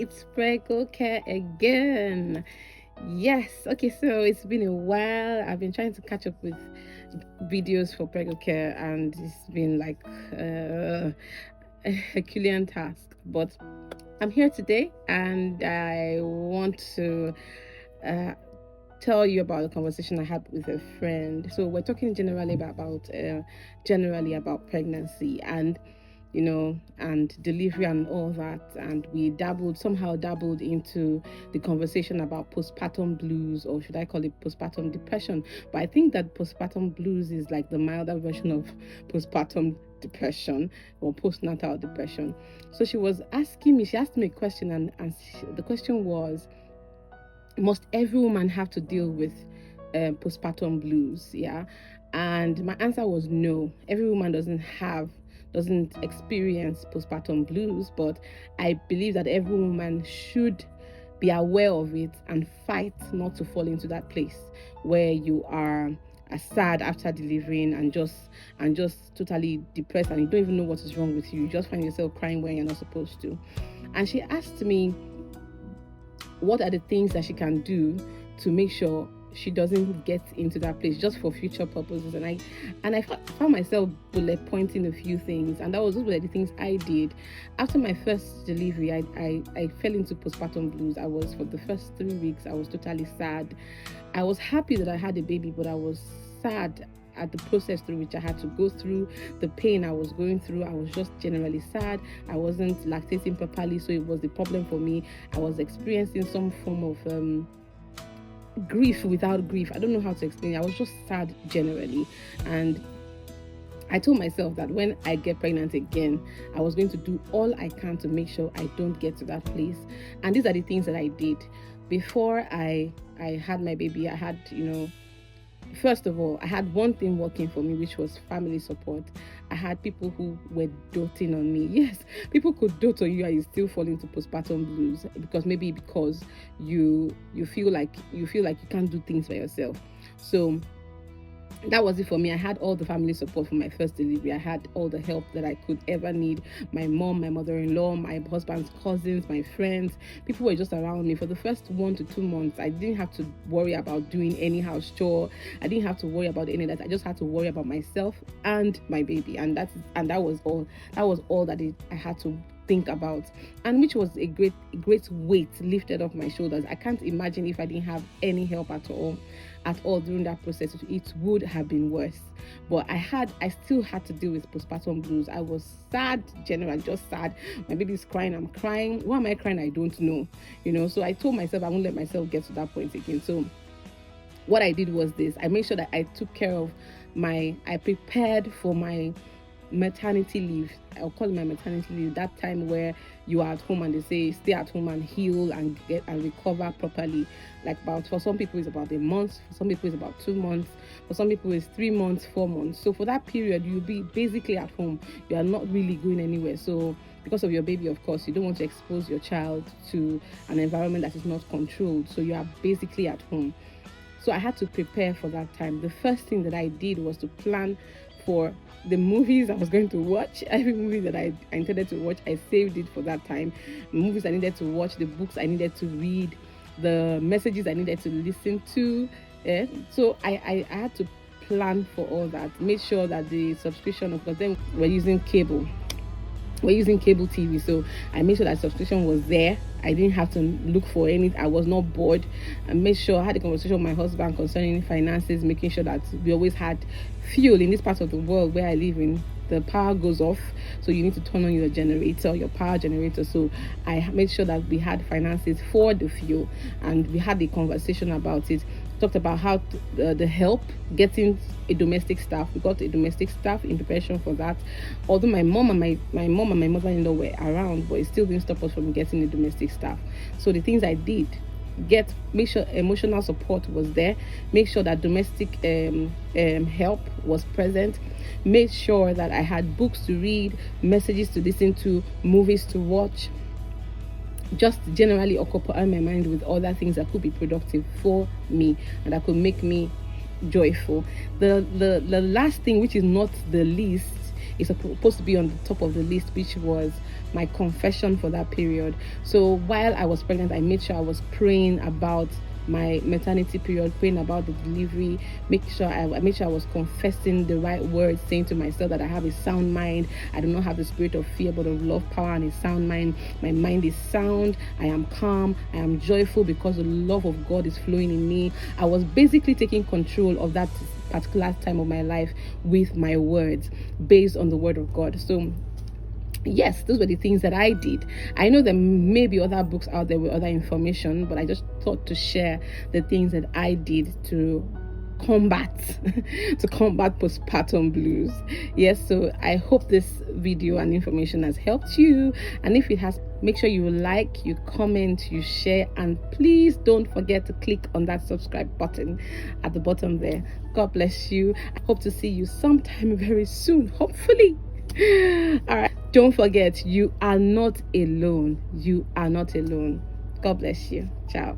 it's Prego Care again. Yes, okay, so it's been a while. I've been trying to catch up with videos for Prego Care, and it's been like a Herculean task. But I'm here today, and I want to uh, tell you about the conversation I had with a friend. So we're talking generally about pregnancy and and delivery and all that. And we somehow dabbled into the conversation about postpartum blues, or should I call it postpartum depression? But I think that postpartum blues is like the milder version of postpartum depression or postnatal depression. So she asked me a question, and the question was, must every woman have to deal with postpartum blues? Yeah. And my answer was no. Every woman doesn't experience postpartum blues, but I believe that every woman should be aware of it and fight not to fall into that place where you are sad after delivering and just totally depressed, and you don't even know what is wrong with you. You just find yourself crying when you're not supposed to. And she asked me what are the things that she can do to make sure she doesn't get into that place, just for future purposes. And I found myself bullet pointing a few things, and those were the things I did. After my first delivery, I fell into postpartum blues. For the first 3 weeks, I was totally sad. I was happy that I had a baby, but I was sad at the process through which I had to go through, the pain I was going through. I was just generally sad. I wasn't lactating properly, so it was the problem for me. I was experiencing some form of grief without grief. I don't know how to explain it. I was just sad generally, and I told myself that when I get pregnant again, I was going to do all I can to make sure I don't get to that place. And these are the things that I did. Before I had my baby, I had, first of all, I had one thing working for me, which was family support. I had people who were doting on me. Yes, people could dote on you and you still fall into postpartum blues because you feel like you can't do things by yourself. So that was it for me. I had all the family support for my first delivery. I had all the help that I could ever need. My mom, my mother-in-law, my husband's cousins, my friends. People were just around me. For the first 1 to 2 months, I didn't have to worry about doing any house chore. I didn't have to worry about any of that. I just had to worry about myself and my baby. And that was all. That was all that I had to think about, and which was a great weight lifted off my shoulders. I can't imagine if I didn't have any help at all during that process. It would have been worse. But I still had to deal with postpartum blues. I was sad, generally just sad. My baby's crying, I'm crying. Why am I crying? I don't know. So I told myself I won't let myself get to that point again. So what I did was this: I made sure that I took care of I prepared for my maternity leave. I'll call it my maternity leave. That time where you are at home and they say stay at home and heal and get and recover properly. For some people it's about a month, for some people it's about 2 months, for some people it's 3 months, 4 months. So for that period you'll be basically at home. You are not really going anywhere. So because of your baby, of course, you don't want to expose your child to an environment that is not controlled. So you are basically at home. So I had to prepare for that time. The first thing that I did was to plan for the movies I was going to watch. Every movie that I intended to watch, I saved it for that time. Movies I needed to watch, the books I needed to read, the messages I needed to listen to. So I had to plan for all that. Make sure that the subscription, of course, then we're using cable TV, so I made sure that subscription was there. I didn't have to look for any. I was not bored. I made sure I had a conversation with my husband concerning finances, making sure that we always had fuel. In this part of the world where I live in, the power goes off, so you need to turn on your power generator. So I made sure that we had finances for the fuel, and we had a conversation about it. Talked about how the help getting a domestic staff. We got a domestic staff in preparation for that. Although my mom and my mother-in-law were around, but it still didn't stop us from getting a domestic staff. So the things I did: make sure emotional support was there, make sure that domestic help was present, made sure that I had books to read, messages to listen to, movies to watch, just generally occupy my mind with other things that could be productive for me and that could make me joyful. The last thing, which is not the least, is supposed to be on the top of the list, which was my confession for that period. So while I was pregnant, I made sure I was praying about my maternity period, praying about the delivery, make sure I made sure I was confessing the right words, saying to myself that I have a sound mind. I do not have the spirit of fear, but of love, power, and a sound mind. My mind is sound. I am calm. I am joyful because the love of God is flowing in me. I was basically taking control of that particular time of my life with my words, based on the word of God. So yes, those were the things that I did. I know there may be other books out there with other information, but I just thought to share the things that I did to combat postpartum blues. Yes, so I hope this video and information has helped you, and if it has, make sure you like, you comment, you share, and please don't forget to click on that subscribe button at the bottom there. God bless you. I hope to see you sometime very soon, hopefully. All right, don't forget, you are not alone. You are not alone. God bless you. Ciao.